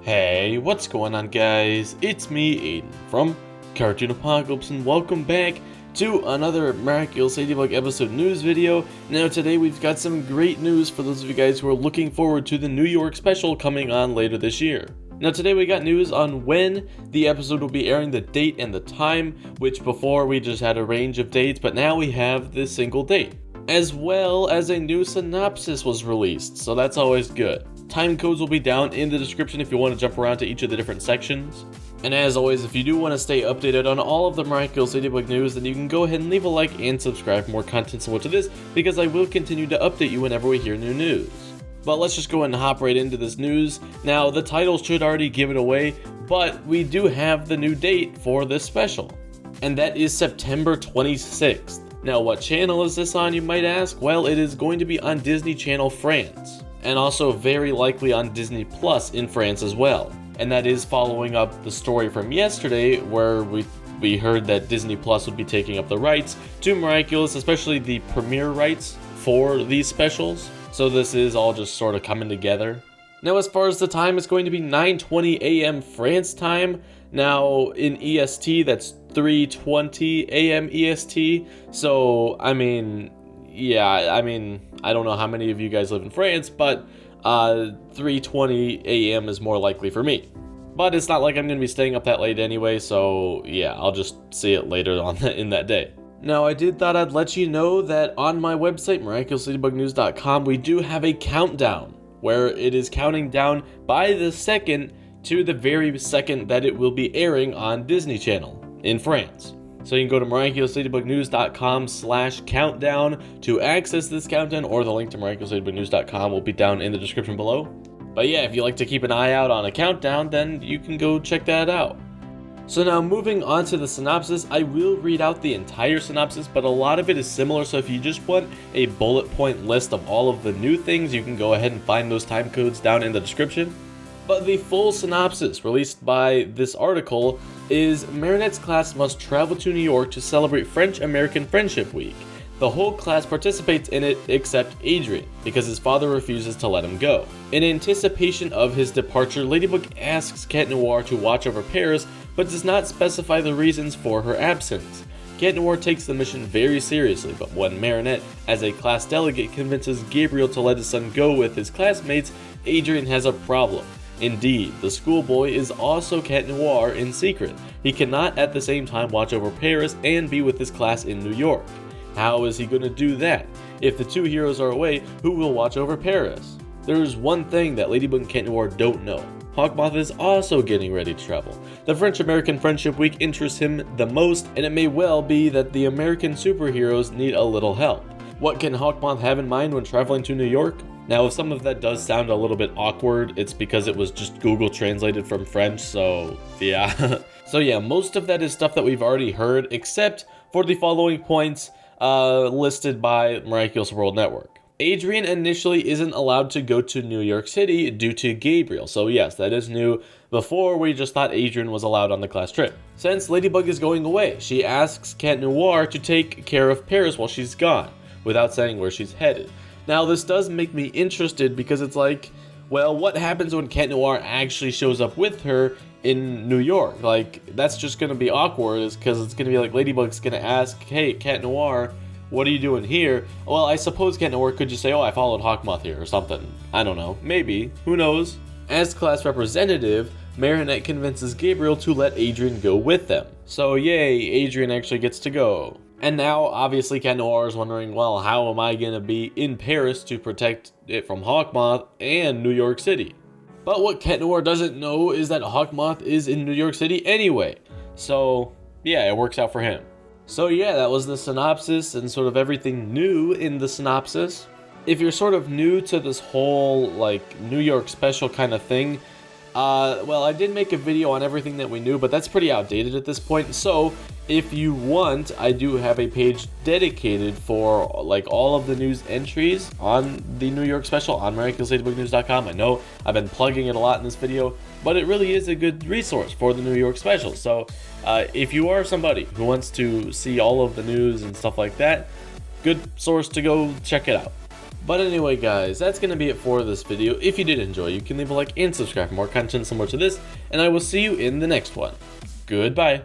Hey, what's going on, guys? It's me, Aiden, from Cartoon Apocalypse, and welcome back to another Miraculous Ladybug episode news video. Now today we've got some great news for those of you guys who are looking forward to the New York special coming on later this year. Now today we got news on when the episode will be airing, the date and the time, which before we just had a range of dates, but now we have this single date. As well as a new synopsis was released, so that's always good. Timecodes will be down in the description if you want to jump around to each of the different sections. And as always, if you do want to stay updated on all of the Miraculous Ladybug news, then you can go ahead and leave a like and subscribe for more content similar to this, because I will continue to update you whenever we hear new news. But let's just go ahead and hop right into this news. Now, the title should already give it away, but we do have the new date for this special, and that is September 26th. Now, what channel is this on, you might ask? Well, it is going to be on Disney Channel France, and also very likely on Disney Plus in France as well. And that is following up the story from yesterday where we heard that Disney Plus would be taking up the rights to Miraculous, especially the premiere rights for these specials. So this is all just sort of coming together. Now, as far as the time, it's going to be 9:20 a.m. France time. Now, in EST, that's 3:20 a.m. EST. So, I don't know how many of you guys live in France, but 3:20 a.m. is more likely for me. But it's not like I'm going to be staying up that late anyway, so yeah, I'll just see it later on in that day. Now, I thought I'd let you know that on my website, miraculousladybugnews.com, we do have a countdown, where it is counting down by the second to the very second that it will be airing on Disney Channel in France. So you can go to miraculousladybugnews.com/countdown to access this countdown, or the link to miraculousladybugnews.com will be down in the description below. But yeah, if you like to keep an eye out on a countdown, then you can go check that out. So now moving on to the synopsis, I will read out the entire synopsis, but a lot of it is similar, so if you just want a bullet point list of all of the new things, you can go ahead and find those time codes down in the description. But the full synopsis released by this article is Marinette's class must travel to New York to celebrate French-American Friendship Week. The whole class participates in it except Adrien, because his father refuses to let him go. In anticipation of his departure, Ladybug asks Cat Noir to watch over Paris, but does not specify the reasons for her absence. Cat Noir takes the mission very seriously, but when Marinette, as a class delegate, convinces Gabriel to let his son go with his classmates, Adrien has a problem. Indeed, the schoolboy is also Cat Noir in secret. He cannot at the same time watch over Paris and be with his class in New York. How is he going to do that? If the two heroes are away, who will watch over Paris? There is one thing that Ladybug and Cat Noir don't know. Hawkmoth is also getting ready to travel. The French-American Friendship Week interests him the most, and it may well be that the American superheroes need a little help. What can Hawkmoth have in mind when traveling to New York? Now, if some of that does sound a little bit awkward, it's because it was just Google translated from French, so yeah. So yeah, most of that is stuff that we've already heard, except for the following points listed by Miraculous World Network. Adrien initially isn't allowed to go to New York City due to Gabriel, so yes, that is new. Before, we just thought Adrien was allowed on the class trip. Since Ladybug is going away, she asks Cat Noir to take care of Paris while she's gone, without saying where she's headed. Now, this does make me interested because it's like, well, what happens when Cat Noir actually shows up with her in New York? Like, that's just going to be awkward, because it's going to be like Ladybug's going to ask, hey, Cat Noir, what are you doing here? Well, I suppose Cat Noir could just say, oh, I followed Hawkmoth here or something. I don't know. Maybe. Who knows? As class representative, Marinette convinces Gabriel to let Adrien go with them. So yay, Adrien actually gets to go. And now, obviously, Cat Noir is wondering, well, how am I going to be in Paris to protect it from Hawkmoth and New York City? But what Cat Noir doesn't know is that Hawkmoth is in New York City anyway. So, yeah, it works out for him. So yeah, that was the synopsis and sort of everything new in the synopsis. If you're sort of new to this whole, like, New York special kind of thing, well, I did make a video on everything that we knew, but that's pretty outdated at this point. So if you want, I do have a page dedicated for like all of the news entries on the New York special on miraculousladybugnews.com. I know I've been plugging it a lot in this video, but it really is a good resource for the New York special. So if you are somebody who wants to see all of the news and stuff like that, good source to go check it out. But anyway guys, that's going to be it for this video. If you did enjoy, you can leave a like and subscribe for more content similar to this, and I will see you in the next one. Goodbye.